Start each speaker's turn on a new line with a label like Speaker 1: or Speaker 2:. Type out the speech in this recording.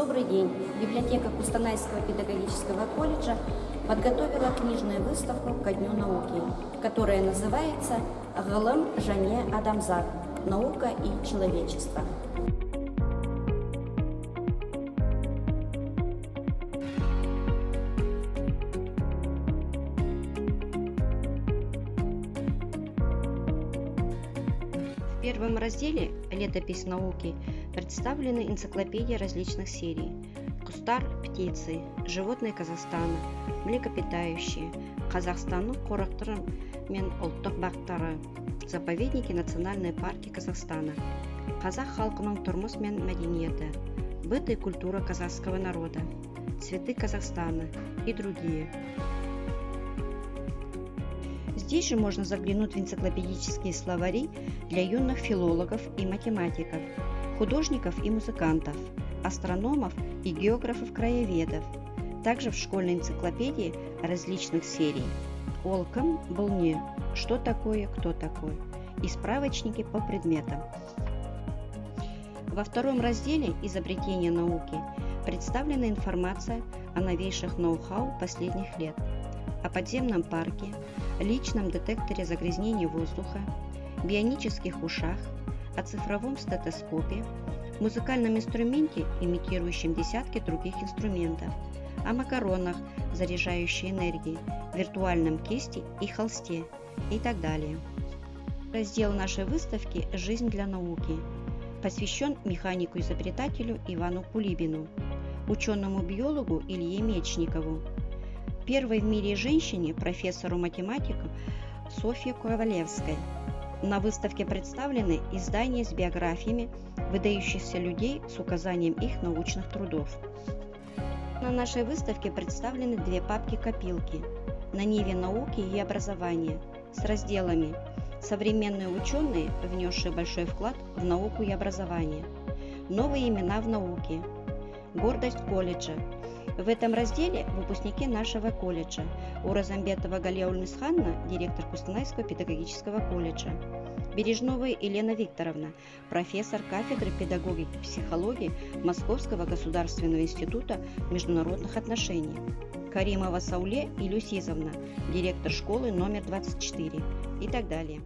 Speaker 1: Добрый день! Библиотека Кустанайского педагогического колледжа подготовила книжную выставку ко Дню науки, которая называется «Гылым және адамзат. Наука и человечество». В первом разделе «Летопись науки» представлены энциклопедии различных серий: «Кустар птицы», «Животные Казахстана», «Млекопитающие», «Казахстанның қорықтары мен ұлттық бақтары», «Заповедники национальной парки Казахстана», «Қазақ халқының тұрмыс мен мәдениеті», «Быт и культура казахского народа», «Цветы Казахстана» и другие. Здесь же можно заглянуть в энциклопедические словари для юных филологов и математиков, художников и музыкантов, астрономов и географов-краеведов, также в школьной энциклопедии различных серий «Ол кім, бұл не», «Что такое, кто такой» и справочники по предметам. Во втором разделе «Изобретения науки» представлена информация о новейших ноу-хау последних лет, о подземном парке, личном детекторе загрязнения воздуха, бионических ушах, о цифровом стетоскопе, музыкальном инструменте, имитирующем десятки других инструментов, о макаронах, заряжающей энергией, виртуальном кисти и холсте и так далее. Раздел нашей выставки «Жизнь для науки» посвящен механику-изобретателю Ивану Кулибину, ученому-биологу Илье Мечникову, первой в мире женщине, профессору-математику Софье Ковалевской. На выставке представлены издания с биографиями выдающихся людей с указанием их научных трудов. На нашей выставке представлены две папки-копилки «На ниве науки и образования» с разделами «Современные ученые, внесшие большой вклад в науку и образование», «Новые имена в науке», «Гордость колледжа». В этом разделе выпускники нашего колледжа: Уразамбетова Галия Ульмисханна, директор Кустанайского педагогического колледжа; Бережнова Елена Викторовна, профессор кафедры педагогики и психологии Московского государственного института международных отношений; Каримова Сауле Илюсизовна, директор школы номер 24 и так далее.